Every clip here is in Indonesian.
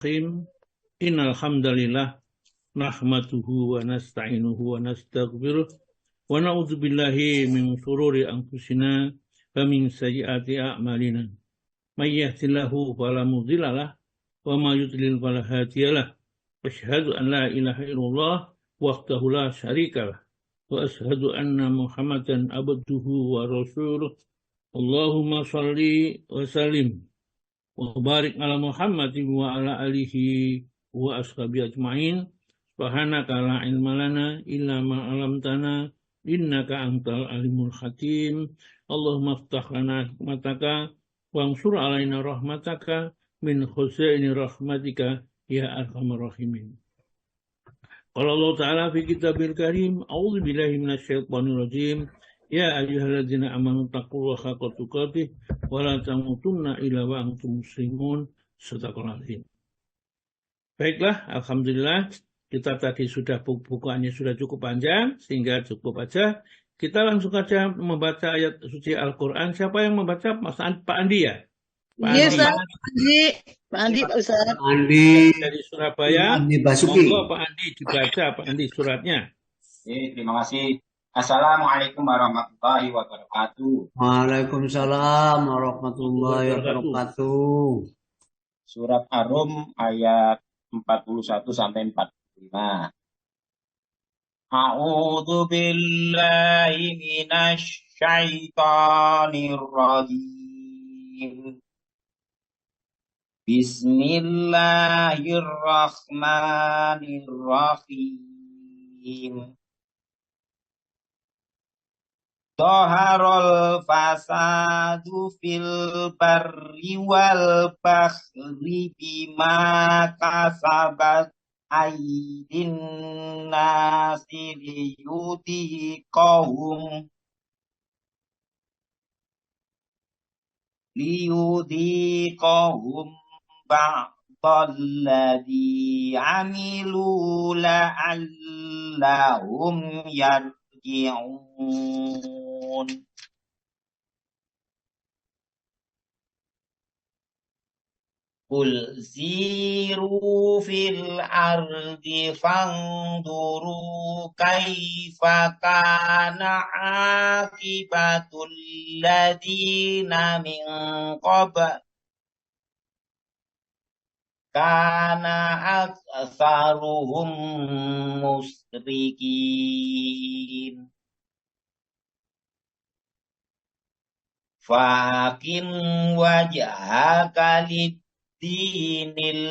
Innal hamdalillah nahmaduhu wa nasta'inuhu wa nastaghfiruh wa na'udzu billahi min shururi anfusina wa min sayyiati a'malina. May yahdihillahu fala mudhillalah wa may yudlil fala hadiyalah. Asyhadu an la ilaha illallah wahdahu la syarikalah wa asyhadu anna Muhammadan abduhu wa rasuluh. Allahumma shalli wa sallim wa barik ala Muhammadin wa ala alihi wa ashabihi ajma'in. Subhanaka la ilma lana illa ma 'allamtana innaka antal alimul hakim. Allahumma iftah lana hikmataka wansur alaina rahmataka min khuzaini rahmatika ya arhamar rahimin. Qala Allah ta'ala fi kitabil karim, a'udzu billahi minasyaitonir rajim. Ya ayyuhalladzina amanu taqullaha haqqa tuqatih wa la tamutunna illa wa antum muslimun. Shadaqallahul azim. Baiklah, alhamdulillah kita tadi sudah bukuannya sudah cukup panjang sehingga cukup aja. Kita langsung saja membaca ayat suci Al-Qur'an. Siapa yang membaca? Pak Andi ya? Pak Iya, Andi. Pak Andi, Pak Ustaz. Andi dari Surabaya. Andi Basuki. Monggo Pak Andi dibaca, Pak Andi suratnya. Terima kasih. Assalamualaikum warahmatullahi wabarakatuh. Waalaikumsalam warahmatullahi wabarakatuh. Surat Ar-Rum ayat 41 sampai 45. A'udzu billahi minasy syaithanir rajim. Bismillahirrahmanirrahim. Dhaharul fasadu fil barri wal bahri bima kasabat aydin nasi liyudhiqahum ba'dalladhi amilu la'allahum yarji'un. Qul siru fil ardi fanduru kaifa kana akibatul ladina min qabl kana aktsaruhum musyrikin. Faqim wajhaka lid-dinil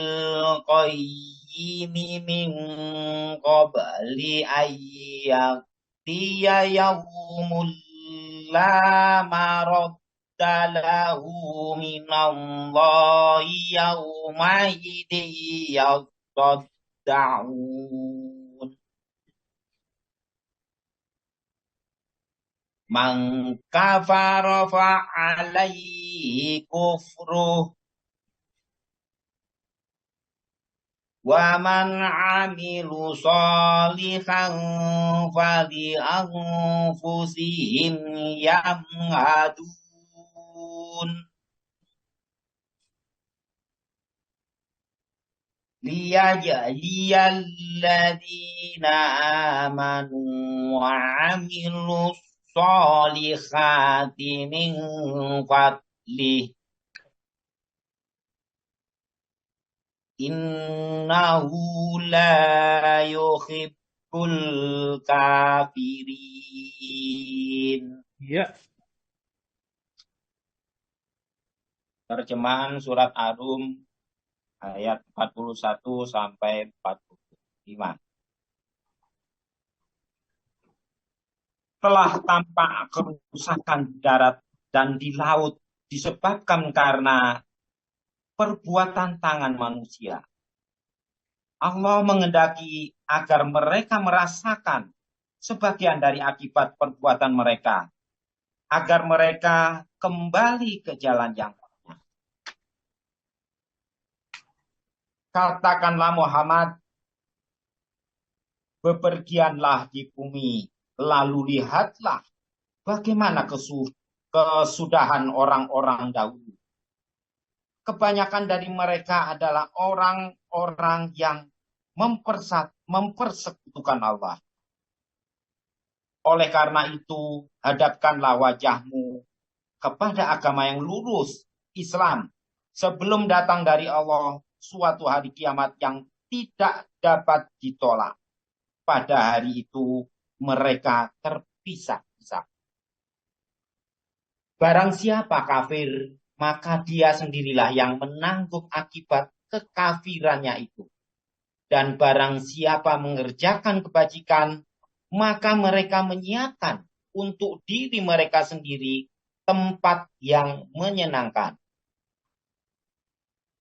qayyim min qabli ayyatiya yawmul la maradda lahu minallahi yawma idin yasaddaun. Man kafara fa'alaihi kufruh wa man amilu shalihan fali anfusihim yamhadun. Liyajziyal ladzina amanu wa amilus sholihati min fadlih innahu la yuhibbul kafirin. Ya. Terjemahan surat Ar-Rum ayat 41 sampai 45. Telah tampak kerusakan di darat dan di laut disebabkan karena perbuatan tangan manusia. Allah mengendaki agar mereka merasakan sebagian dari akibat perbuatan mereka, agar mereka kembali ke jalan yang benar. Katakanlah Muhammad, bepergianlah di bumi, lalu lihatlah bagaimana kesudahan orang-orang dahulu. Kebanyakan dari mereka adalah orang orang yang mempersekutukan Allah. Oleh karena itu, hadapkanlah wajahmu kepada agama yang lurus, Islam, sebelum datang dari Allah suatu hari kiamat yang tidak dapat ditolak. Pada hari itu mereka terpisah-pisah. Barang siapa kafir, maka dia sendirilah yang menanggung akibat kekafirannya itu. Dan barang siapa mengerjakan kebajikan, maka mereka menyiapkan untuk diri mereka sendiri tempat yang menyenangkan.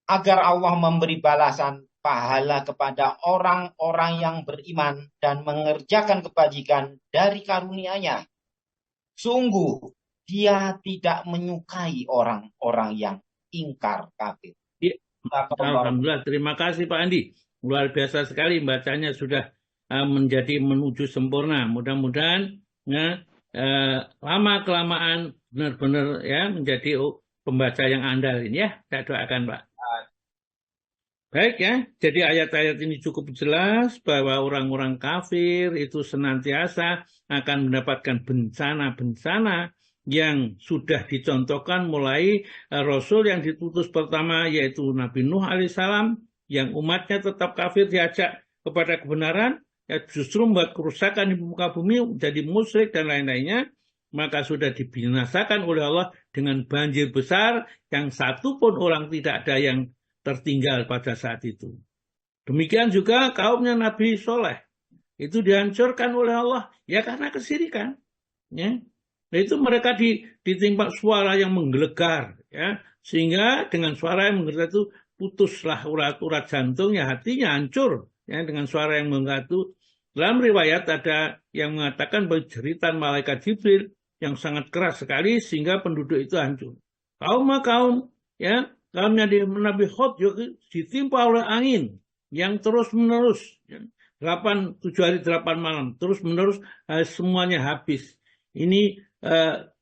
Agar Allah memberi balasan pahala kepada orang-orang yang beriman dan mengerjakan kebajikan dari karunia-Nya. Sungguh, Dia tidak menyukai orang-orang yang ingkar kafir. Ya, Alhamdulillah, terima kasih Pak Andi. Luar biasa sekali bacanya, sudah menjadi menuju sempurna. Mudah-mudahan lama-kelamaan benar-benar ya menjadi pembaca yang andal ini ya. Saya doakan Pak. Baik ya, jadi ayat-ayat ini cukup jelas bahwa orang-orang kafir itu senantiasa akan mendapatkan bencana-bencana yang sudah dicontohkan mulai Rasul yang ditutus pertama yaitu Nabi Nuh alaihissalam, yang umatnya tetap kafir diajak kepada kebenaran, ya justru membuat kerusakan di muka bumi, jadi musyrik dan lain-lainnya, maka sudah dibinasakan oleh Allah dengan banjir besar yang satu pun orang tidak ada yang tertinggal pada saat itu. Demikian juga kaumnya Nabi Soleh, itu dihancurkan oleh Allah ya karena kesirikan. Ya. Nah, itu mereka ditimpa suara yang menggelegar, ya, sehingga dengan suara yang menggelegar itu putuslah urat-urat jantungnya, hatinya hancur, ya, dengan suara yang menggatu. Dalam riwayat ada yang mengatakan bahwa jeritan malaikat Jibril yang sangat keras sekali sehingga penduduk itu hancur. Kaum, ya, kaumnya Nabi Hud juga ditimpa oleh angin yang terus-menerus, ya, 7 hari 8 malam, terus-menerus semuanya habis. Ini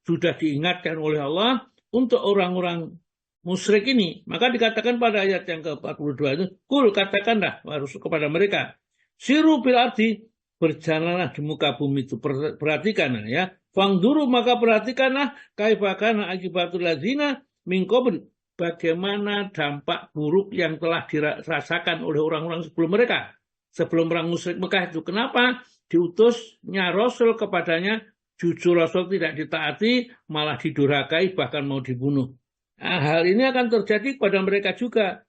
sudah diingatkan oleh Allah untuk orang-orang musyrik ini. Maka dikatakan pada ayat yang ke-42 itu, kul katakanlah harus kepada mereka, siru bil ardi, berjalanlah di muka bumi itu, perhatikan ya. Fangduru, maka perhatikanlah kaifakana akibatul ladzina min qabl, bagaimana dampak buruk yang telah dirasakan oleh orang-orang sebelum mereka, sebelum orang musyrik Mekah itu. Kenapa diutusnya Rasul kepadanya? Jujur Rasul tidak ditaati, malah didurhakai, bahkan mau dibunuh. Nah, hal ini akan terjadi kepada mereka juga.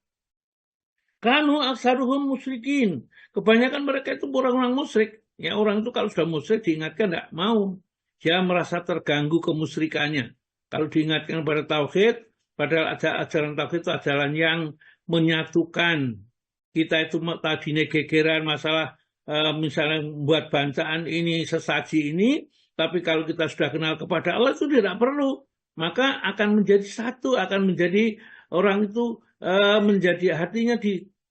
Kanu aksaruhum musyrikin. Kebanyakan mereka itu orang-orang musyrik. Ya, orang itu kalau sudah musyrik diingatkan tidak mau. Dia merasa terganggu kemusyrikannya. Kalau diingatkan pada tauhid, padahal ajaran tauhid itu ajaran yang menyatukan. Kita itu tadinya gegeran masalah misalnya membuat bacaan ini, sesaji ini. Tapi kalau kita sudah kenal kepada Allah itu tidak perlu. Maka akan menjadi satu, akan menjadi orang itu menjadi hatinya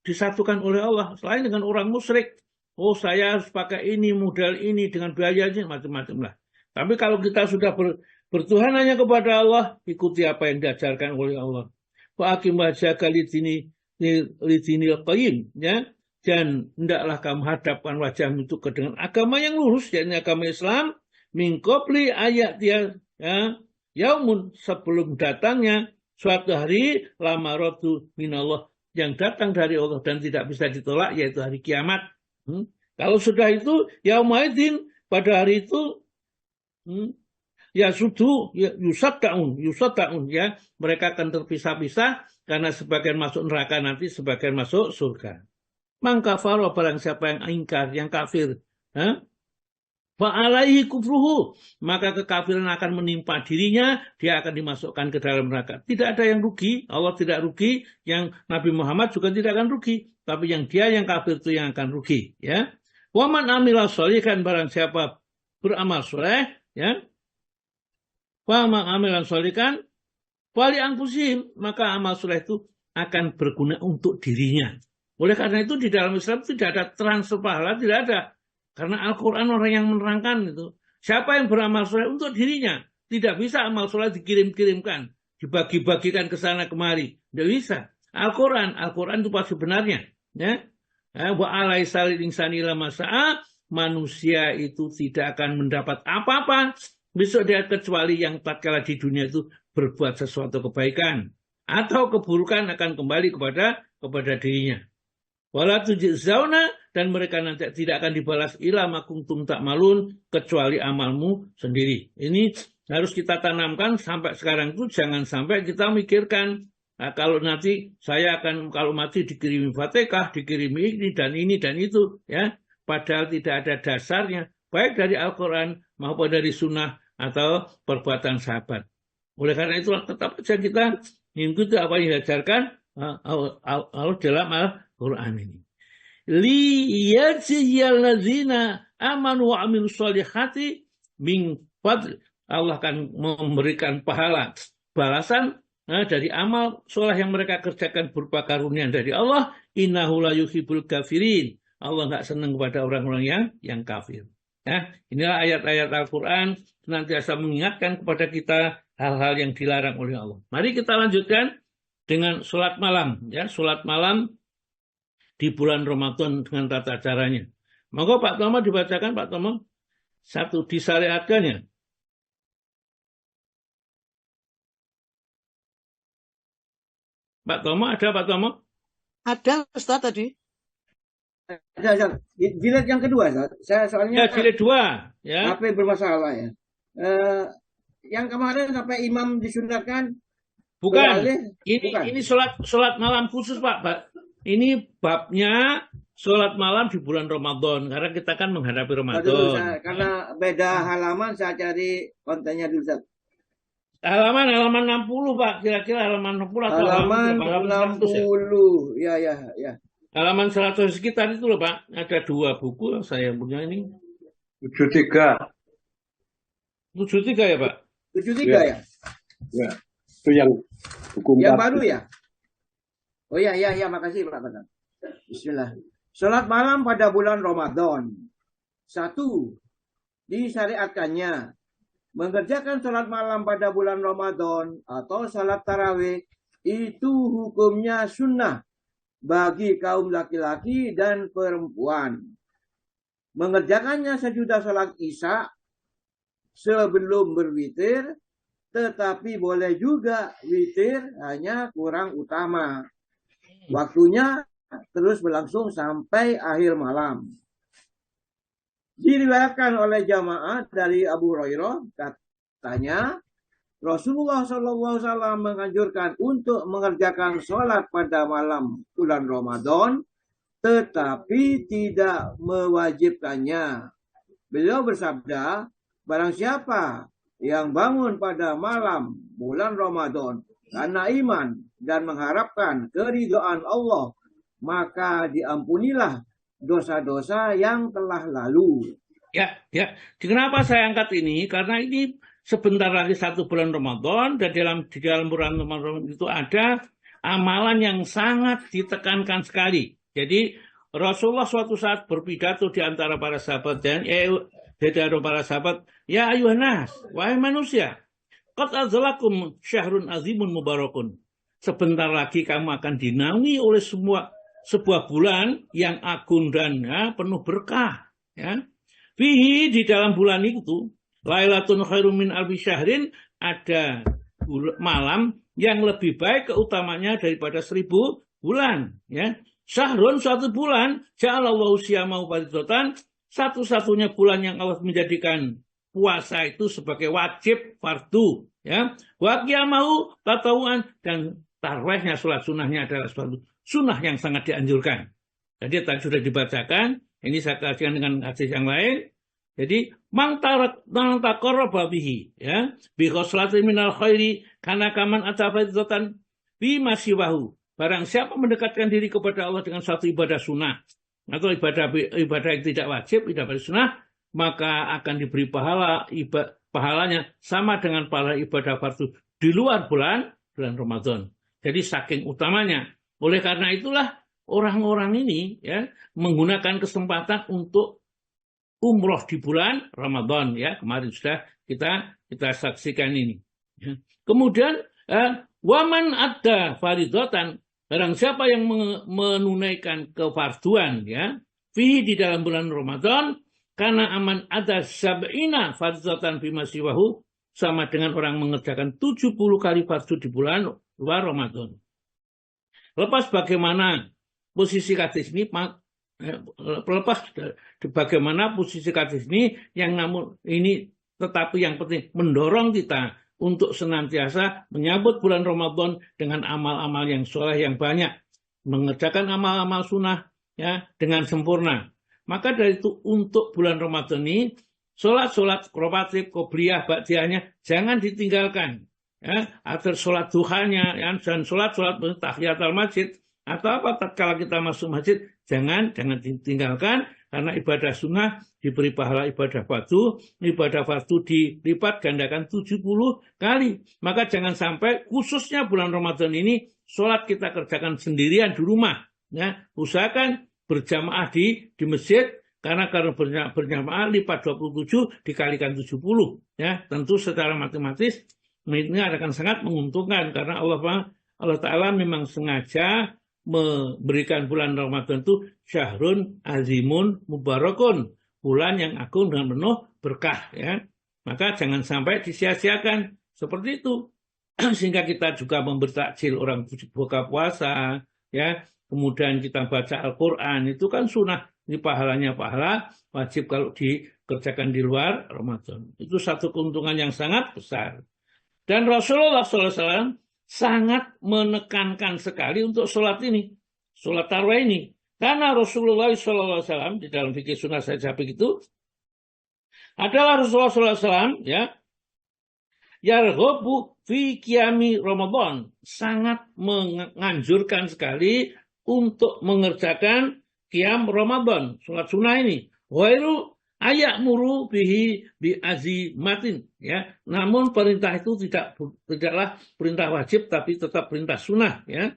disatukan oleh Allah. Selain dengan orang musyrik. Oh, saya harus pakai ini, modal ini, dengan biaya ini, macam-macam lah. Tapi kalau kita sudah bertuhan hanya kepada Allah, ikuti apa yang diajarkan oleh Allah. Fa'akim wajhaka lidinil qayyim, ya. Dan hendaklah kamu hadapkan wajahmu itu dengan agama yang lurus, yakni agama Islam. Min qabli ayat dia, ya, yaumun, sebelum datangnya suatu hari lamaratu minallah, yang datang dari Allah dan tidak bisa ditolak, yaitu hari kiamat. Kalau sudah itu yaumaidin, pada hari itu ya sudu yusaddaun, ya, mereka akan terpisah-pisah karena sebagian masuk neraka nanti, sebagian masuk surga. Maka faro, barang siapa yang ingkar, yang kafir, fa'alaihi kufruhu, maka kekafiran akan menimpa dirinya, dia akan dimasukkan ke dalam neraka. Tidak ada yang rugi, Allah tidak rugi, yang Nabi Muhammad juga tidak akan rugi, tapi yang dia yang kafir itu yang akan rugi, ya. Wa man amila sholihan, barang siapa beramal soleh, ya. Wa man amila sholihan fali anfusihim, maka amal soleh itu akan berguna untuk dirinya. Oleh karena itu di dalam Islam tidak ada transfer pahala, tidak ada. Karena Al-Quran orang yang menerangkan itu. Siapa yang beramal soleh untuk dirinya. Tidak bisa amal soleh dikirim-kirimkan. Dibagi-bagikan ke sana kemari. Tidak bisa. Al-Quran itu pasti benarnya. ya. Wa alaisal insani lama sa'a, manusia itu tidak akan mendapat apa-apa besok dia kecuali yang tatkala di dunia itu berbuat sesuatu kebaikan atau keburukan akan kembali kepada dirinya. Wala tujzauna, dan mereka nanti tidak akan dibalas ila ma kuntum ta'malun, kecuali amalmu sendiri. Ini harus kita tanamkan sampai sekarang itu, jangan sampai kita mikirkan kalau nanti saya akan kalau mati dikirimi Fatihah, dikirimi ini dan itu, ya. Padahal tidak ada dasarnya, baik dari Al-Quran maupun dari Sunnah atau perbuatan sahabat. Oleh karena itu tetap saja kita mengikuti apa yang diajarkan Allah dalam Al-Quran ini. Liyajziyal ladzina amanu wa amilus sholihati min fadl. Allah akan memberikan pahala balasan dari amal soleh yang mereka kerjakan berupa karunia dari Allah. Innahu la yuhibbul kafirin. Allah nggak senang kepada orang-orang yang kafir. Ya, inilah ayat-ayat Al-Quran senantiasa mengingatkan kepada kita hal-hal yang dilarang oleh Allah. Mari kita lanjutkan dengan sholat malam. Ya, sholat malam di bulan Ramadan dengan tata caranya. Maka Pak Tomo dibacakan, Pak Tomo. Satu, disyariatkannya. Pak Tomo, ada Pak Tomo? Ada Ustaz tadi. Ada. Jilid yang kedua, saya soalnya Ya, jilid 2. Ya. HP bermasalah ya. Yang kemarin sampai imam disunatkan. Bukan. Bukan. Ini sholat malam khusus Pak. Ini babnya sholat malam di bulan Ramadan. Karena kita kan menghadapi Ramadan. Karena beda halaman, saya cari kontennya dulu, Ustaz. Halaman 60 Pak, kira-kira halaman 60 atau Halaman 100 ya? Ya. Halaman 100 sekitar itu loh Pak. Ada 2 buku saya punya ini. 73. 73 ya Pak? 73 ya? Ya. Itu yang hukum Yang baru ya? Oh ya, makasih Pak. Bismillah. Salat malam pada bulan Ramadan. 1. Disyariatkannya. Mengerjakan salat malam pada bulan Ramadan atau salat tarawih itu hukumnya sunnah bagi kaum laki-laki dan perempuan. Mengerjakannya sesudah salat Isya sebelum berwitir, tetapi boleh juga witir hanya kurang utama. Waktunya terus berlangsung sampai akhir malam. Diriwayatkan oleh jamaah dari Abu Hurairah, katanya Rasulullah SAW menganjurkan untuk mengerjakan sholat pada malam bulan Ramadan, tetapi tidak mewajibkannya. Beliau bersabda, barang siapa yang bangun pada malam bulan Ramadan karena iman dan mengharapkan keridhaan Allah, maka diampunilah dosa-dosa yang telah lalu. Ya. Kenapa saya angkat ini? Karena ini sebentar lagi 1 bulan Ramadan, dan di dalam bulan Ramadan itu ada amalan yang sangat ditekankan sekali. Jadi Rasulullah suatu saat berpidato di antara para sahabat ya ayuhan nas, wahai manusia, qad azlakum syahrun azimun mubarakun. Sebentar lagi kamu akan dinaungi oleh sebuah bulan yang agung dan penuh berkah. Ya. Fihi, di dalam bulan itu, Lailatun khairum min alfi syahrin, ada malam yang lebih baik keutamanya daripada 1000 bulan. Ya. Syahrun, suatu bulan, ja'alallahu siyamahu fardhatan, satu-satunya bulan yang Allah menjadikan puasa itu sebagai wajib fardu. Ya. Wa qiyamahu tatawuan, dan tarawihnya, sholat sunnahnya adalah suatu sunnah yang sangat dianjurkan. Jadi tadi sudah dibacakan, ini saya kaitkan dengan hadis yang lain. Jadi man taqarraba bihi, ya, bi khoslatin minal khairi kana kaman atafadzatan bi masiwahu. Barang siapa mendekatkan diri kepada Allah dengan suatu ibadah sunnah atau ibadah yang tidak wajib, ibadah sunnah, maka akan diberi pahalanya sama dengan pahala ibadah fardu di luar bulan Ramadan. Jadi saking utamanya. Oleh karena itulah orang-orang ini ya menggunakan kesempatan untuk umroh di bulan Ramadan, ya. Kemarin sudah kita saksikan ini. Ya. Kemudian waman ada faridatan, Barang siapa yang menunaikan kefarduan ya, fihi di dalam bulan Ramadan, karena aman ada sab'ina fardatan fi masiwahu, sama dengan orang mengerjakan 70 kali fardu di bulan luar Ramadan. Lepas bagaimana posisi hadis ini, yang namun ini tetapi yang penting mendorong kita untuk senantiasa menyambut bulan Ramadan dengan amal-amal yang soleh yang banyak, mengerjakan amal-amal sunnah ya dengan sempurna. Maka dari itu untuk bulan Ramadan ini sholat rawatib, qobliyah, ba'diyahnya jangan ditinggalkan. Ya, agar sholat duhanya ya, dan sholat tahiyatul masjid atau apa tatkala kita masuk masjid jangan ditinggalkan, karena ibadah sunnah diberi pahala ibadah fardu dilipat gandakan 70 kali. Maka jangan sampai khususnya bulan Ramadan ini sholat kita kerjakan sendirian di rumah ya, usahakan berjamaah di masjid, karena berjamaah lipat 27 dikalikan 70 ya, tentu secara matematis ini akan sangat menguntungkan, karena Allah Ta'ala memang sengaja memberikan bulan Ramadan itu syahrun azimun mubarakun, bulan yang agung dan penuh berkah ya. Maka jangan sampai disia-siakan seperti itu. Sehingga kita juga memberi takjil orang buka puasa ya, kemudian kita baca Al-Qur'an, itu kan sunnah, ini pahalanya pahala wajib kalau dikerjakan di luar Ramadan. Itu satu keuntungan yang sangat besar. Dan Rasulullah SAW sangat menekankan sekali untuk sholat ini, sholat tarawih ini. Karena Rasulullah SAW di dalam fikih sunnah saya begitu adalah Rasulullah SAW ya, yarghabu fi qiyami Ramadan, sangat menganjurkan sekali untuk mengerjakan qiyam Ramadan, sholat sunnah ini. Wairu ayak muru bihi bi azimatin ya, namun perintah itu tidaklah perintah wajib tapi tetap perintah sunnah ya.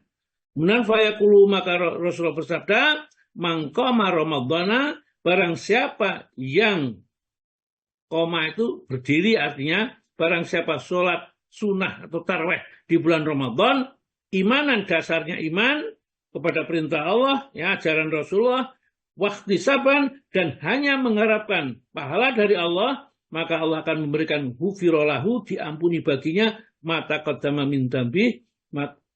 Kemudian fayaqulu, maka Rasulullah bersabda, mangqama ramadhana, barang siapa yang koma itu berdiri, artinya barang siapa sholat sunnah atau tarawih di bulan Ramadan, imanan, dasarnya iman kepada perintah Allah ya, ajaran Rasulullah, wahtisaban, dan hanya mengharapkan pahala dari Allah, maka Allah akan memberikan hufirolahu, diampuni baginya mata qaddama min dambi,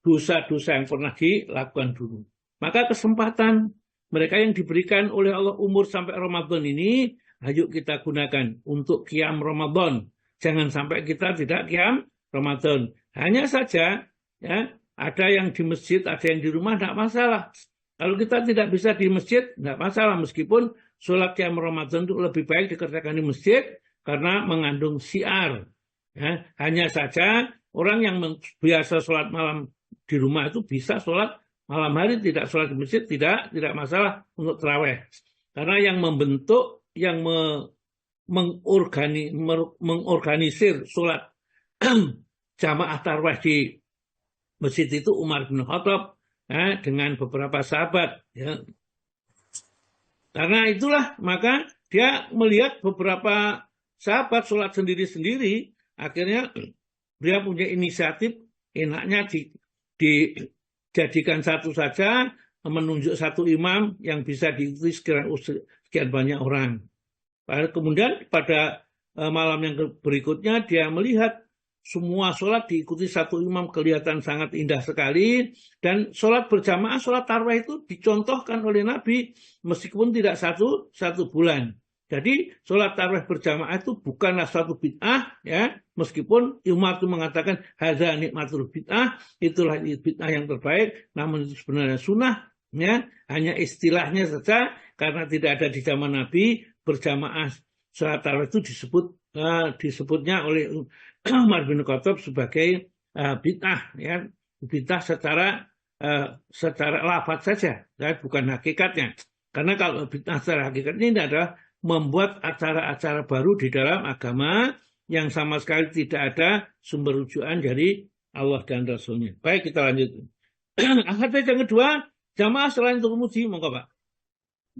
dosa-dosa yang pernah dilakukan dulu. Maka kesempatan mereka yang diberikan oleh Allah umur sampai Ramadan ini, ayo kita gunakan untuk qiyam Ramadan. Jangan sampai kita tidak qiyam Ramadan. Hanya saja ya, ada yang di masjid, ada yang di rumah, tidak masalah. Kalau kita tidak bisa di masjid, tidak masalah. Meskipun sholat qiyam Ramadan itu lebih baik dikerjakan di masjid karena mengandung syiar. Ya, hanya saja orang yang biasa sholat malam di rumah itu bisa sholat malam hari, tidak sholat di masjid, tidak masalah untuk tarawih. Karena yang membentuk, yang mengorganisir sholat jamaah tarawih di masjid itu Umar bin Khattab ya, dengan beberapa sahabat ya. Karena itulah maka dia melihat beberapa sahabat sholat sendiri-sendiri, akhirnya dia punya inisiatif, enaknya dijadikan satu saja, menunjuk satu imam yang bisa diikuti sekian banyak orang. Kemudian pada malam yang berikutnya dia melihat semua sholat diikuti satu imam, kelihatan sangat indah sekali. Dan sholat berjamaah, sholat tarawih itu dicontohkan oleh Nabi meskipun tidak satu bulan. Jadi sholat tarawih berjamaah itu bukanlah suatu bid'ah ya, meskipun umat itu mengatakan hadza nikmatul bid'ah, itulah bid'ah yang terbaik, namun itu sebenarnya sunnah ya, hanya istilahnya saja karena tidak ada di zaman Nabi. Berjamaah sholat tarawih itu disebutnya oleh Umar bin Khattab sebagai bid'ah ya, bid'ah secara lafaz saja ya, bukan hakikatnya. Karena kalau bid'ah secara hakikat ini adalah membuat acara-acara baru di dalam agama yang sama sekali tidak ada sumber rujukan dari Allah dan Rasulnya. Baik, kita lanjut. Hadis yang kedua, jamaah selain Tirmidzi, monggo Pak.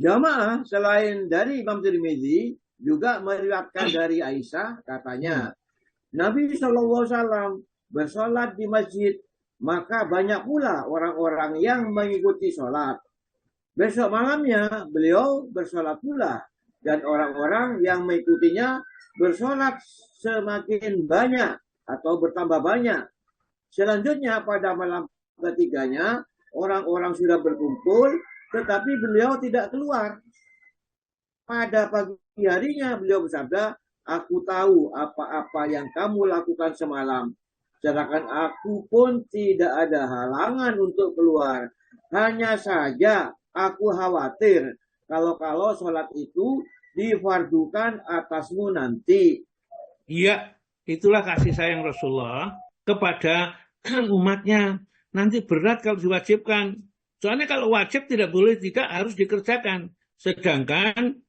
Jamaah selain dari Imam Tirmidzi juga meriwayatkan dari Aisyah, katanya Nabi SAW bersolat di masjid maka banyak pula orang-orang yang mengikuti sholat. Besok malamnya beliau bersolat pula, dan orang-orang yang mengikutinya bersolat semakin banyak atau bertambah banyak. Selanjutnya pada malam ketiganya orang-orang sudah berkumpul, tetapi beliau tidak keluar. Pada pagi harinya beliau bersabda, aku tahu apa-apa yang kamu lakukan semalam, sedangkan aku pun tidak ada halangan untuk keluar. Hanya saja aku khawatir kalau sholat itu difardukan atasmu nanti. Iya, itulah kasih sayang Rasulullah kepada umatnya. Nanti berat kalau diwajibkan. Soalnya kalau wajib tidak boleh tidak harus dikerjakan. Sedangkan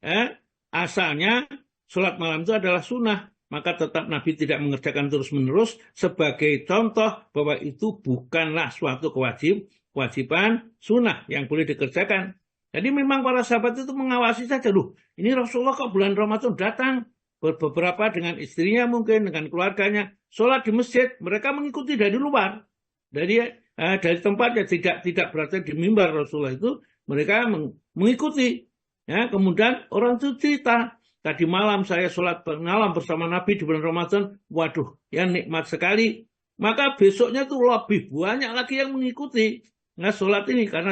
asalnya sholat malam itu adalah sunnah. Maka tetap Nabi tidak mengerjakan terus-menerus sebagai contoh bahwa itu bukanlah suatu kewajiban sunnah yang boleh dikerjakan. Jadi memang para sahabat itu mengawasi saja. Loh, ini Rasulullah kok bulan Ramadan datang. Beberapa dengan istrinya mungkin, dengan keluarganya. Sholat di masjid, mereka mengikuti dari luar. Dari tempatnya, tidak berarti di mimbar Rasulullah itu. Mereka mengikuti. Ya, kemudian orang itu cerita. Tadi malam saya sholat malam bersama Nabi di bulan Ramadan. Waduh, ya nikmat sekali. Maka besoknya tuh lebih banyak lagi yang mengikuti. Nah, sholat ini karena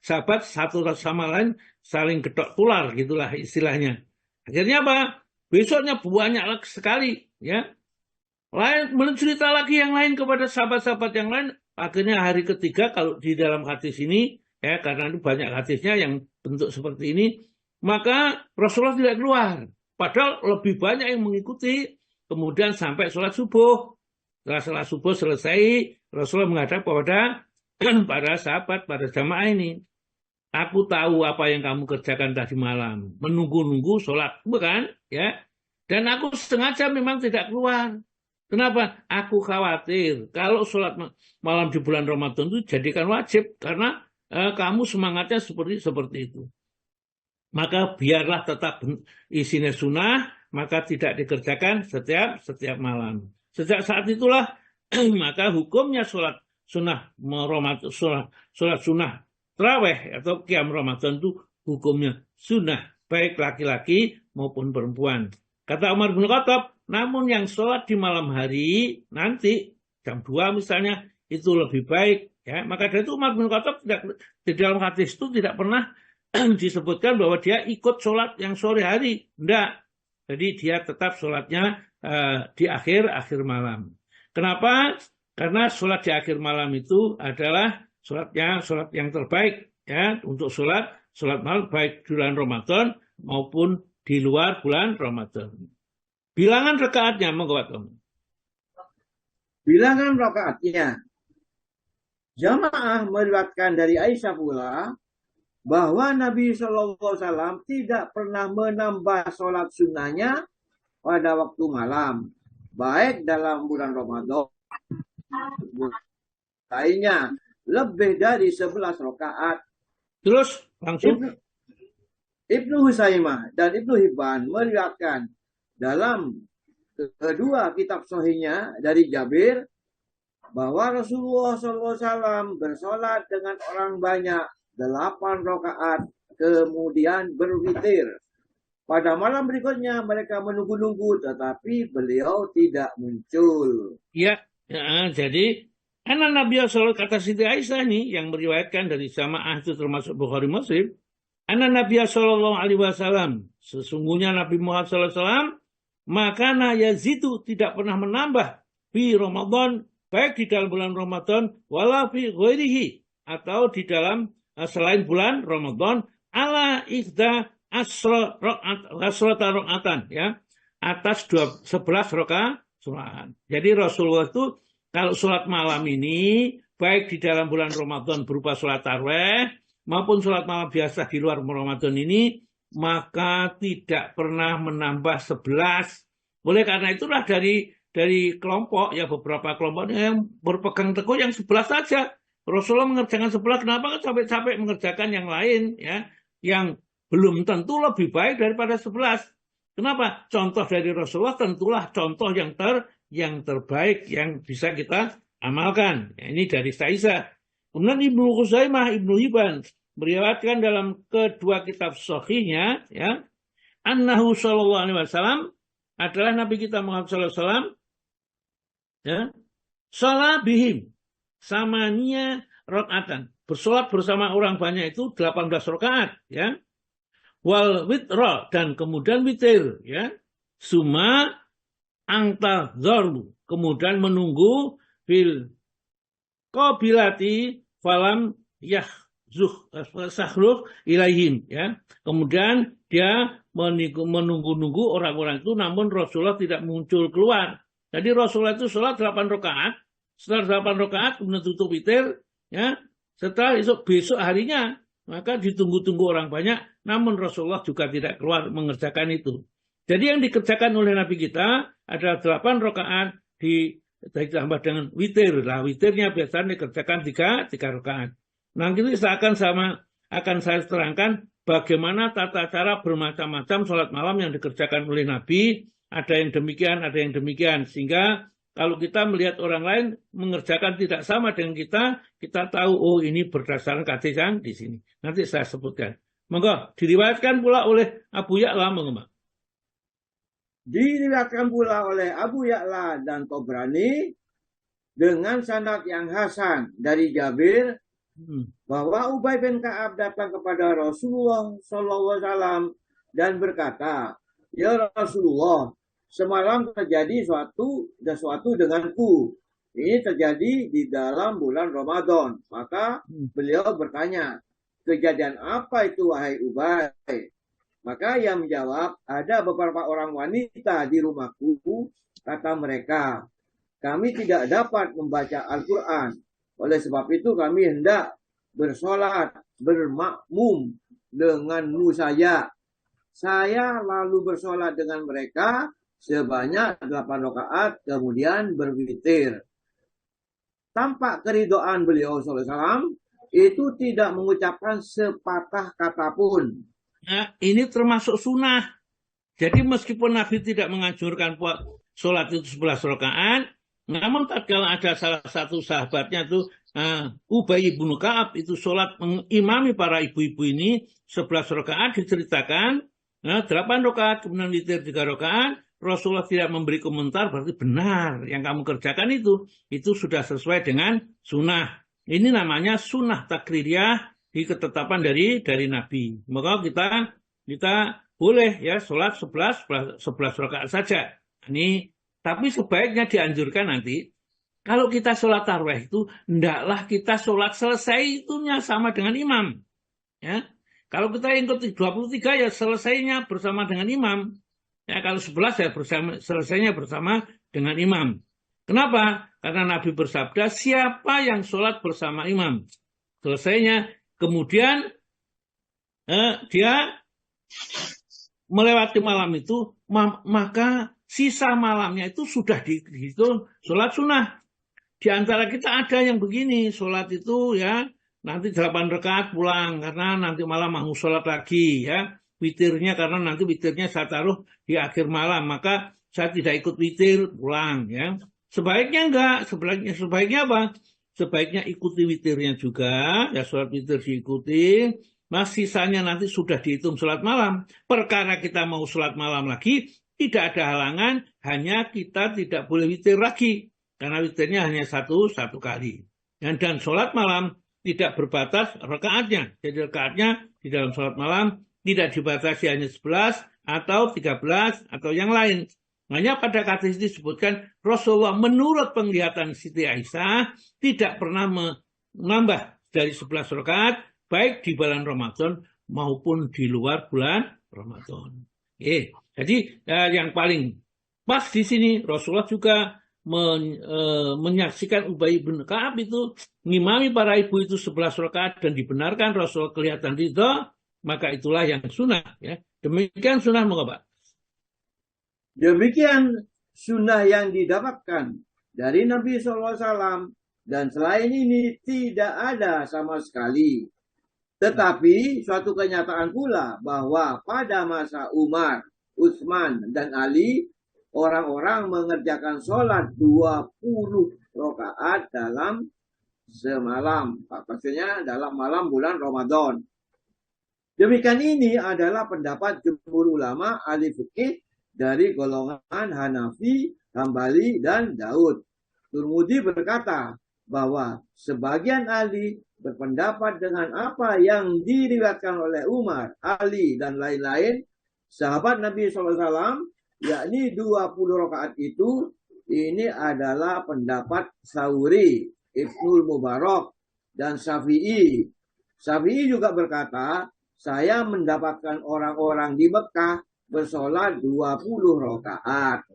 sahabat satu sama lain saling gedok tular, gitulah istilahnya. Akhirnya apa? Besoknya banyak sekali, ya. Lain mencerita lagi yang lain kepada sahabat-sahabat yang lain. Akhirnya hari ketiga kalau di dalam hadis ini, ya karena itu banyak hadisnya yang bentuk seperti ini, maka Rasulullah tidak keluar. Padahal lebih banyak yang mengikuti. Kemudian sampai sholat subuh. Setelah sholat subuh selesai, Rasulullah menghadap kepada para sahabat, para jamaah ini. Aku tahu apa yang kamu kerjakan tadi malam. Menunggu-nunggu sholat, bukan? Ya. Dan aku sengaja memang tidak keluar. Kenapa? Aku khawatir kalau sholat malam di bulan Ramadan itu jadikan wajib. Karena kamu semangatnya seperti itu. Maka biarlah tetap isinya sunnah, maka tidak dikerjakan setiap malam. Sejak saat itulah maka hukumnya sholat sunnah tarawih atau qiyam Ramadan itu hukumnya sunnah, baik laki-laki maupun perempuan. Kata Umar bin Khattab, namun yang sholat di malam hari nanti jam 2 misalnya itu lebih baik. Ya, maka dari itu Umar bin Khattab di dalam hadis itu tidak pernah disebutkan bahwa dia ikut sholat yang sore hari. Tidak. Jadi dia tetap sholatnya di akhir malam. Kenapa? Karena sholat di akhir malam itu adalah sholat yang terbaik ya untuk sholat malam baik di bulan Ramadan maupun di luar bulan Ramadan. Bilangan rakaatnya monggo Pak Tom. Bilangan rakaatnya. Jamaah meriwayatkan dari Aisyah pula bahwa Nabi SAW tidak pernah menambah sholat sunnahnya pada waktu malam, baik dalam bulan Ramadan lainnya lebih dari 11 rakaat. Terus langsung Ibnu Husaimah dan Ibnu Hibban meriwayatkan dalam kedua kitab sahihnya dari Jabir bahwa Rasulullah SAW bersolat dengan orang banyak 8 rakaat kemudian berwitir. Pada malam berikutnya mereka menunggu-nunggu tetapi beliau tidak muncul. Ya, jadi anak Nabi SAW kata Siti Aisyah nih yang meriwayatkan dari jamaah itu termasuk Bukhari Muslim. Anak Nabi SAW sesungguhnya Nabi Muhammad SAW maka yazidu tidak pernah menambah di Ramadan baik di dalam bulan Ramadan wala fi ghairihi atau di dalam selain bulan Ramadan ala ikhda asrata rakaatan ya atas 11 rakaat. Jadi Rasulullah itu kalau sholat malam ini baik di dalam bulan Ramadan berupa sholat tarawih maupun sholat malam biasa di luar Ramadan ini maka tidak pernah menambah 11. Oleh karena itulah dari kelompok ya beberapa kelompoknya yang berpegang teguh yang 11 saja. Rasulullah mengerjakan 11, kenapa kan sampai mengerjakan yang lain ya yang belum tentu lebih baik daripada 11. Kenapa? Contoh dari Rasulullah tentulah contoh yang terbaik yang bisa kita amalkan. Ya, ini dari Aisyah. Kemudian Ibnu Khuzaimah, Ibnu Hibban meriwayatkan dalam kedua kitab sahihnya, ya, annahu sallallahu alaihi wasallam adalah Nabi kita Muhammad sallallahu alaihi wasallam, ya, shalah bihim samania rakaatan, bersolat bersama orang banyak itu 18 rakaat, ya. Wal witra, dan kemudian witir, ya. Suma angta dzarbu, kemudian menunggu fil qabilati falam sahruf ilaihim, ya. Kemudian dia menunggu-nunggu orang-orang itu, namun Rasulullah tidak muncul keluar. Jadi Rasulullah itu sholat 8 rakaat, setelah 8 rakaat kemudian tutup witir, ya. Setelah besok harinya maka ditunggu-tunggu orang banyak, namun Rasulullah juga tidak keluar mengerjakan itu. Jadi yang dikerjakan oleh Nabi kita adalah 8 rakaat ditambah dengan witir. Lah witirnya biasanya dikerjakan 3 rakaat. Nanti akan saya terangkan bagaimana tata cara bermacam-macam sholat malam yang dikerjakan oleh Nabi. Ada yang demikian, ada yang demikian. Sehingga kalau kita melihat orang lain mengerjakan tidak sama dengan kita tahu, oh ini berdasarkan hadis yang di sini. Nanti saya sebutkan. Monggo, diriwayatkan pula oleh Abu Ya'la, monggo. Diriwayatkan pula oleh Abu Ya'la dan Tabrani dengan sanad yang hasan dari Jabir bahwa Ubay bin Ka'ab datang kepada Rasulullah SAW dan berkata, "Ya Rasulullah, semalam terjadi sesuatu denganku. Ini terjadi di dalam bulan Ramadan." Maka beliau bertanya, "Kejadian apa itu wahai Ubay?" Maka ia menjawab, "Ada beberapa orang wanita di rumahku, kata mereka, kami tidak dapat membaca Al-Quran. Oleh sebab itu kami hendak bersolat, bermakmum denganmu saja. Saya lalu bersolat dengan mereka sebanyak 8 rakaat, kemudian berwitir." Tampak keridoan beliau SAW itu tidak mengucapkan sepatah kata pun. Nah, ini termasuk sunnah. Jadi meskipun Nabi tidak menganjurkan sholat itu 11 rakaat, namun tatkala ada salah satu sahabatnya itu Ubay bin Ka'ab itu sholat mengimami para ibu-ibu ini 11 rakaat, diceritakan 8 rakaat kemudian witir 3 rakaat. Rasulullah tidak memberi komentar, berarti benar yang kamu kerjakan itu sudah sesuai dengan sunnah. Ini namanya sunnah takririyah, di ketetapan dari Nabi. Maka kita boleh ya sholat 11 rakaat saja. Ini tapi sebaiknya dianjurkan nanti kalau kita sholat tarawih itu hendaklah kita sholat selesai itunya sama dengan imam. Ya. Kalau kita ikut 23 ya selesainya bersama dengan imam. Ya, kalau 11 ya selesainya bersama dengan imam. Kenapa? Karena Nabi bersabda, siapa yang sholat bersama imam, selesainya, kemudian dia melewati malam itu, maka sisa malamnya itu sudah dihitung sholat sunnah. Di antara kita ada yang begini, sholat itu ya nanti 8 rakaat pulang, karena nanti malam mau sholat lagi ya. Witirnya karena nanti witirnya saya taruh di akhir malam, maka saya tidak ikut witir pulang ya. Sebaiknya enggak, sebaiknya apa? Sebaiknya ikuti witirnya juga, ya sholat witir diikuti, mas sisanya nanti sudah dihitung sholat malam. Perkara kita mau sholat malam lagi, tidak ada halangan, hanya kita tidak boleh witir lagi, karena witirnya hanya satu kali. Dan sholat malam tidak berbatas rakaatnya, jadi rakaatnya di dalam sholat malam tidak dibatasi hanya 11 atau 13 atau yang lain. Hanya pada hadis disebutkan Rasulullah menurut penglihatan Siti Aisyah tidak pernah menambah dari 11 rakaat baik di bulan Ramadan maupun di luar bulan Ramadan. Jadi yang paling pas di sini Rasulullah juga menyaksikan Ubay bin Ka'ab itu ngimami para ibu itu 11 rakaat dan dibenarkan Rasulullah kelihatan ridha. Maka itulah yang sunnah ya. Demikian sunnah Pak. Demikian sunnah yang didapatkan dari Nabi SAW dan selain ini tidak ada sama sekali. Tetapi suatu kenyataan pula bahwa pada masa Umar, Utsman dan Ali orang-orang mengerjakan sholat 20 rakaat dalam semalam. Maksudnya dalam malam bulan Ramadan. Demikian ini adalah pendapat jumhur ulama ahli fikih dari golongan Hanafi, Hambali, dan Daud. Turmudi berkata bahwa sebagian ahli berpendapat dengan apa yang diriwayatkan oleh Umar, Ali, dan lain-lain sahabat Nabi SAW, yakni 20 rakaat itu, ini adalah pendapat Sauri, Ibnul Mubarak, dan Syafi'i. Syafi'i juga berkata, saya mendapatkan orang-orang di Mekah bersolat 20 rakaat.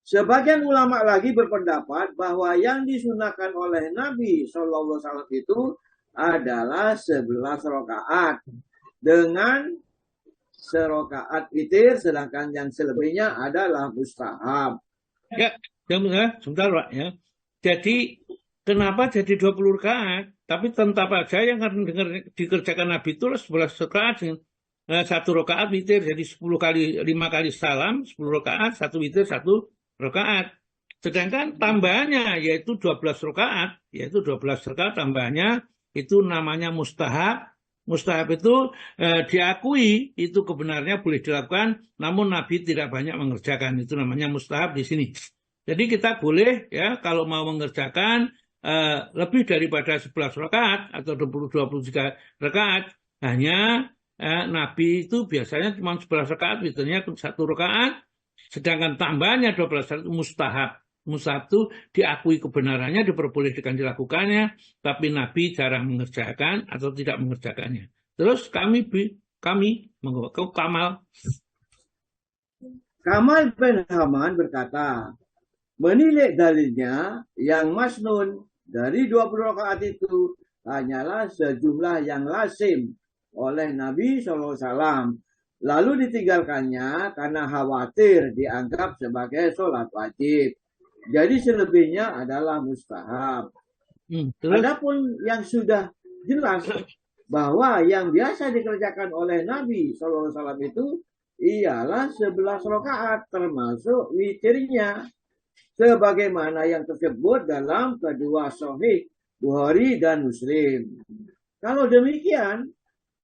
Sebagian ulama lagi berpendapat bahwa yang disunahkan oleh Nabi SAW itu adalah 11 rakaat dengan serakaat witir, sedangkan yang selebihnya adalah mustahab. Ya, sebentar Pak ya. Jadi kenapa jadi 20 rakaat? Tapi tetap aja yang akan dikerjakan Nabi itu 11 rakaat. Satu rakaat witir, jadi 10 kali, 5 kali salam, 10 rakaat, satu witir, satu rakaat. Sedangkan tambahannya yaitu 12 rakaat, yaitu 12 rakaat tambahannya itu namanya mustahab. Mustahab itu diakui itu kebenarnya boleh dilakukan, namun Nabi tidak banyak mengerjakan. Itu namanya mustahab di sini. Jadi kita boleh ya kalau mau mengerjakan lebih daripada 11 rakaat atau 23 rakaat, hanya Nabi itu biasanya cuma 11 rakaat, witirnya 1 rakaat, sedangkan tambahannya 12 rakaat mustahab. Mustahab itu diakui kebenarannya, diperbolehkan dilakukannya, tapi Nabi jarang mengerjakan atau tidak mengerjakannya. Terus kami Kamal. Kamal bin Haman berkata, menilai dalilnya yang masnun dari 20 rakaat itu hanyalah sejumlah yang lazim oleh Nabi SAW. Lalu ditinggalkannya karena khawatir dianggap sebagai sholat wajib. Jadi selebihnya adalah mustahab. Adapun yang sudah jelas bahwa yang biasa dikerjakan oleh Nabi SAW itu ialah 11 rakaat termasuk witirnya. Sebagaimana yang tersebut dalam kedua sahih Bukhari dan Muslim. Kalau demikian,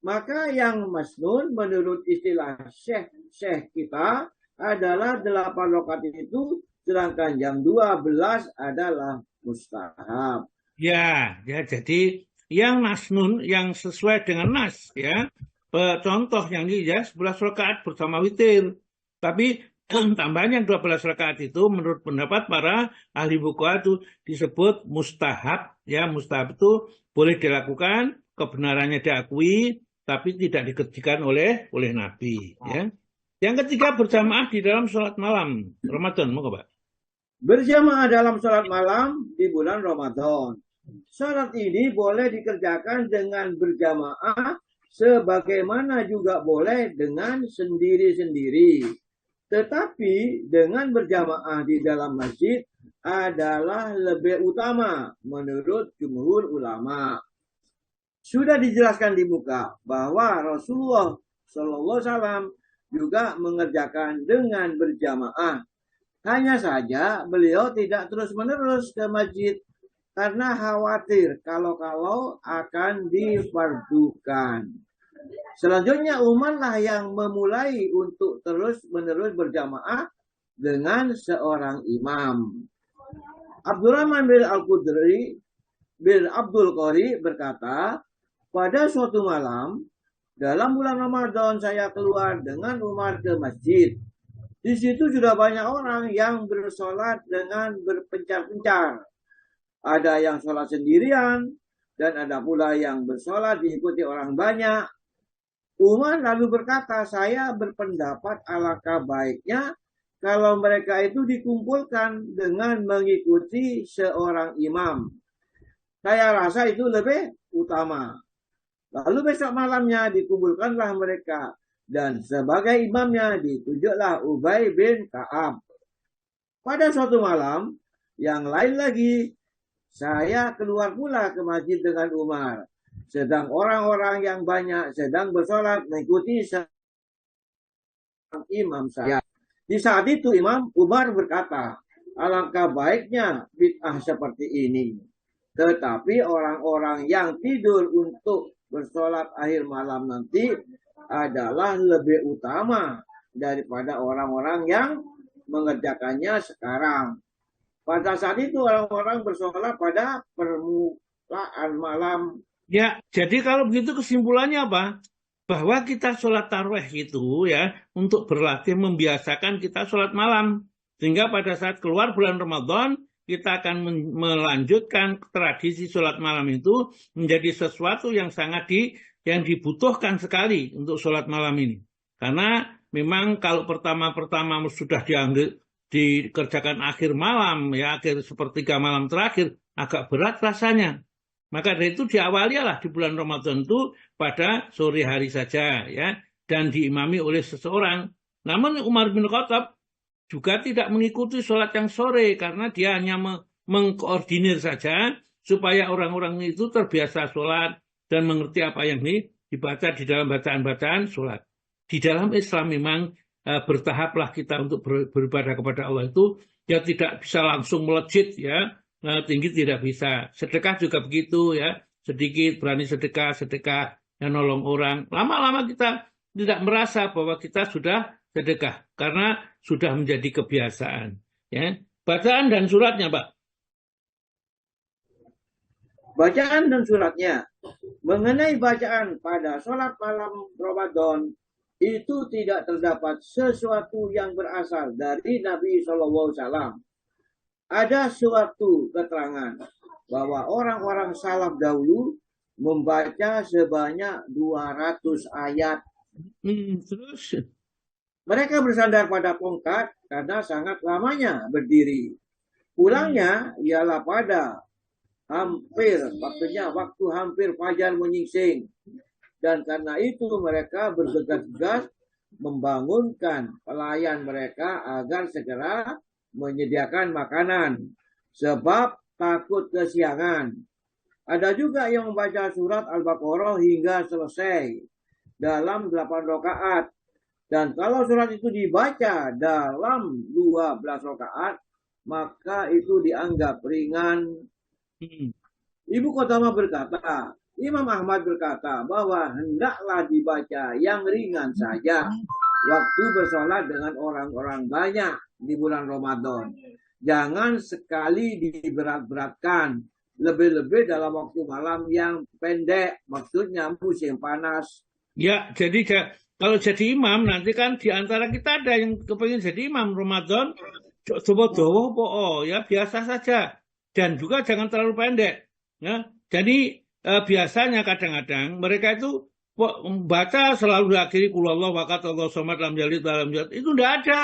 maka yang masnun menurut istilah syekh kita adalah 8 rakaat itu, sedangkan yang 12 adalah mustahab. Ya, jadi yang masnun yang sesuai dengan nas ya. Contoh yang ini ya 11 rakaat bersama witir. Tapi tambahan yang 12 rakaat itu menurut pendapat para ahli fuqaha itu disebut mustahab ya. Mustahab itu boleh dilakukan, kebenarannya diakui, tapi tidak dikerjakan oleh Nabi ya. Yang ketiga berjamaah di dalam sholat malam Ramadan, mau Pak? Berjamaah dalam sholat malam di bulan Ramadan. Sholat ini boleh dikerjakan dengan berjamaah, sebagaimana juga boleh dengan sendiri-sendiri. Tetapi dengan berjamaah di dalam masjid adalah lebih utama menurut jumhur ulama. Sudah dijelaskan di muka bahwa Rasulullah SAW juga mengerjakan dengan berjamaah. Hanya saja beliau tidak terus-menerus ke masjid karena khawatir kalau-kalau akan difardukan. Selanjutnya Umar lah yang memulai untuk terus-menerus berjamaah dengan seorang imam. Abdurrahman bin Abdul Qari berkata, pada suatu malam dalam bulan Ramadan saya keluar dengan Umar ke masjid. Di situ sudah banyak orang yang bersolat dengan berpencar-pencar. Ada yang sholat sendirian dan ada pula yang bersolat diikuti orang banyak. Umar lalu berkata, saya berpendapat alangkah baiknya kalau mereka itu dikumpulkan dengan mengikuti seorang imam. Saya rasa itu lebih utama. Lalu besok malamnya dikumpulkanlah mereka. Dan sebagai imamnya ditunjuklah Ubay bin Ka'ab. Pada suatu malam, yang lain lagi, saya keluar pula ke masjid dengan Umar. Sedang orang-orang yang banyak sedang bersolat mengikuti imam saya. Di saat itu Imam Umar berkata, alangkah baiknya bid'ah seperti ini. Tetapi orang-orang yang tidur untuk bersolat akhir malam nanti adalah lebih utama daripada orang-orang yang mengerjakannya sekarang. Pada saat itu orang-orang bersolat pada permulaan malam. Ya, jadi kalau begitu kesimpulannya apa? Bahwa kita sholat tarawih itu ya untuk berlatih membiasakan kita sholat malam. Sehingga pada saat keluar bulan Ramadan, kita akan melanjutkan tradisi sholat malam itu menjadi sesuatu yang sangat yang dibutuhkan sekali untuk sholat malam ini. Karena memang kalau pertama-pertama sudah dikerjakan akhir malam, ya akhir sepertiga malam terakhir, agak berat rasanya. Maka dari itu diawalilah di bulan Ramadan itu pada sore hari saja ya dan diimami oleh seseorang. Namun Umar bin Khattab juga tidak mengikuti sholat yang sore karena dia hanya mengkoordinir saja supaya orang-orang itu terbiasa sholat dan mengerti apa yang dibaca di dalam bacaan-bacaan sholat. Di dalam Islam memang bertahaplah kita untuk beribadah kepada Allah itu ya tidak bisa langsung melejit ya. Tinggi tidak bisa. Sedekah juga begitu ya. Sedikit berani sedekah yang nolong orang. Lama-lama kita tidak merasa bahwa kita sudah sedekah karena sudah menjadi kebiasaan. Ya. Bacaan dan suratnya, Pak. Bacaan dan suratnya. Mengenai bacaan pada sholat malam Ramadan itu tidak terdapat sesuatu yang berasal dari Nabi SAW. Ada suatu keterangan bahwa orang-orang salaf dahulu membaca sebanyak 200 ayat. Terus? Mereka bersandar pada tongkat karena sangat lamanya berdiri. Pulangnya ialah pada waktu hampir fajar menyingsing. Dan karena itu mereka bergegas-gegas membangunkan pelayan mereka agar segera menyediakan makanan sebab takut kesiangan. Ada juga yang membaca surat Al-Baqarah hingga selesai dalam 8 rakaat. Dan kalau surat itu dibaca dalam 12 rakaat, maka itu dianggap ringan. Ibu Qudamah berkata, Imam Ahmad berkata bahwa hendaklah dibaca yang ringan saja waktu bersolat dengan orang-orang banyak di bulan Ramadan. Jangan sekali diberat-beratkan, lebih-lebih dalam waktu malam yang pendek, maksudnya musim panas. Ya, jadi kalau jadi imam nanti kan di antara kita ada yang kepingin jadi imam Ramadan, coba ya biasa saja dan juga jangan terlalu pendek. Ya, jadi biasanya kadang-kadang mereka itu membaca selalu diakhiri Qulhuwallahu ahad Allahu samad lam yalid walam yulad. Itu tidak ada.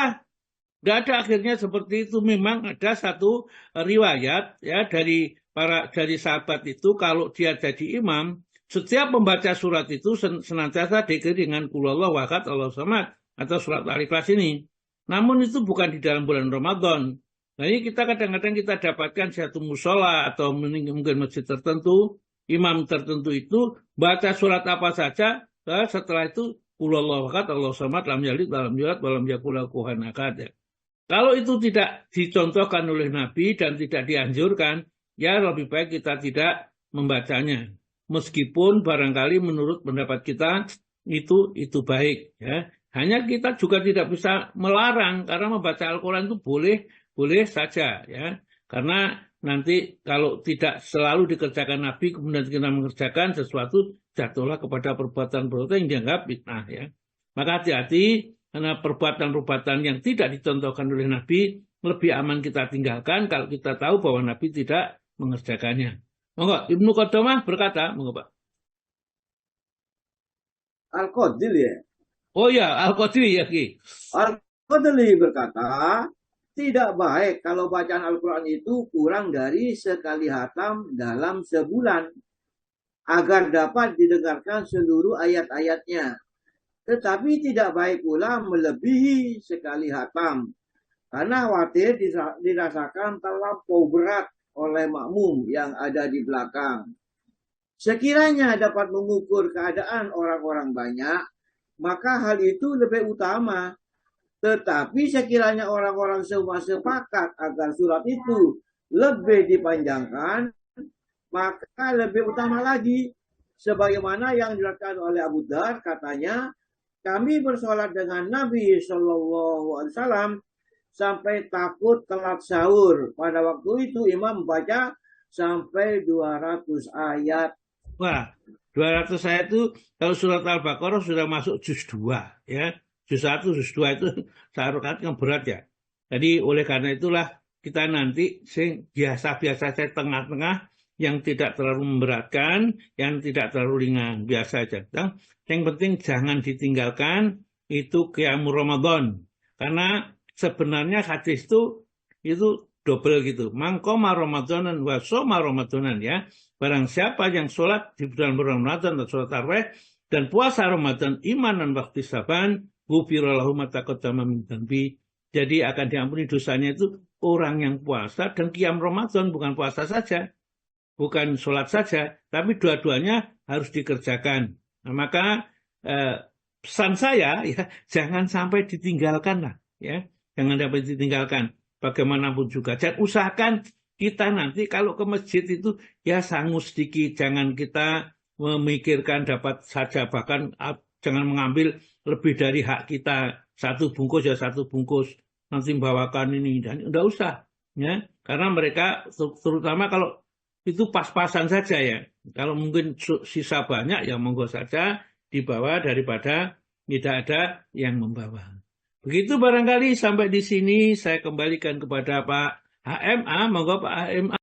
Tidak ada akhirnya seperti itu. Memang ada satu riwayat ya dari sahabat itu kalau dia jadi imam, setiap membaca surat itu senantiasa diiringi dengan Qulhuwallahu ahad Allahu samad atau surat Al-Ikhlas ini. Namun itu bukan di dalam bulan Ramadan. Nah ini kita kadang-kadang kita dapatkan satu musola atau mungkin masjid tertentu, imam tertentu itu baca surat apa saja, setelah itu Qulhuwallahu ahad Allahu samad lam yalid walam yulad walam yakul lahu kufuwan ahad. Kalau itu tidak dicontohkan oleh Nabi dan tidak dianjurkan, ya lebih baik kita tidak membacanya. Meskipun barangkali menurut pendapat kita itu baik. Ya. Hanya kita juga tidak bisa melarang karena membaca Al-Quran itu boleh saja. Ya. Karena nanti kalau tidak selalu dikerjakan Nabi, kemudian kita mengerjakan sesuatu, jatuhlah kepada perbuatan-perbuatan yang dianggap bid'ah. Ya. Maka hati-hati. Karena perbuatan-perbuatan yang tidak dicontohkan oleh Nabi lebih aman kita tinggalkan kalau kita tahu bahwa Nabi tidak mengerjakannya. Monggo, Ibnu Qudamah berkata, monggo Pak. Al-Qadili ya? Oh ya, Al-Qadili ya Ki. Al-Qadili berkata, tidak baik kalau bacaan Al-Quran itu kurang dari sekali hatam dalam sebulan agar dapat didengarkan seluruh ayat-ayatnya. Tetapi tidak baik pula melebihi sekali hatam. Karena khawatir dirasakan terlampau berat oleh makmum yang ada di belakang. Sekiranya dapat mengukur keadaan orang-orang banyak, maka hal itu lebih utama. Tetapi sekiranya orang-orang semua sepakat agar surat itu lebih dipanjangkan, maka lebih utama lagi. Sebagaimana yang diriwayatkan oleh Abu Dzar, katanya, kami bersolat dengan Nabi Shallallahu Alaihi Wasallam sampai takut telat sahur. Pada waktu itu imam membaca sampai 200 ayat. Wah, 200 ayat itu kalau surat Al-Baqarah sudah masuk juz 2 ya. Juz 1, juz 2 itu satu rakaat yang berat ya. Jadi oleh karena itulah kita nanti biasa-biasa saja tengah-tengah, yang tidak terlalu memberatkan, yang tidak terlalu ringan, biasa aja. Yang penting jangan ditinggalkan itu qiyamul Ramadan. Karena sebenarnya hadis itu double gitu. Mangkoma Ramadanan wa soma Ramadanan ya. Barang siapa yang sholat di bulan Ramadan atau sholat tarawih dan puasa Ramadan imanan waktu saban, ghufirallahu ma taqaddama min dzanbi. Jadi akan diampuni dosanya itu orang yang puasa dan qiyam Ramadan, bukan puasa saja, bukan sholat saja, tapi dua-duanya harus dikerjakan. Nah, maka pesan saya ya jangan sampai ditinggalkan lah ya, jangan sampai ditinggalkan. Bagaimanapun juga, dan usahakan kita nanti kalau ke masjid itu ya sanggup sedikit, jangan kita memikirkan dapat saja, bahkan jangan mengambil lebih dari hak kita, 1 bungkus ya 1 bungkus, nanti bawakan ini, dan enggak usah ya, karena mereka terutama kalau itu pas-pasan saja ya, kalau mungkin sisa banyak ya monggo saja dibawa daripada tidak ada yang membawa. Begitu barangkali sampai di sini saya kembalikan kepada Pak HMA, monggo Pak HMA.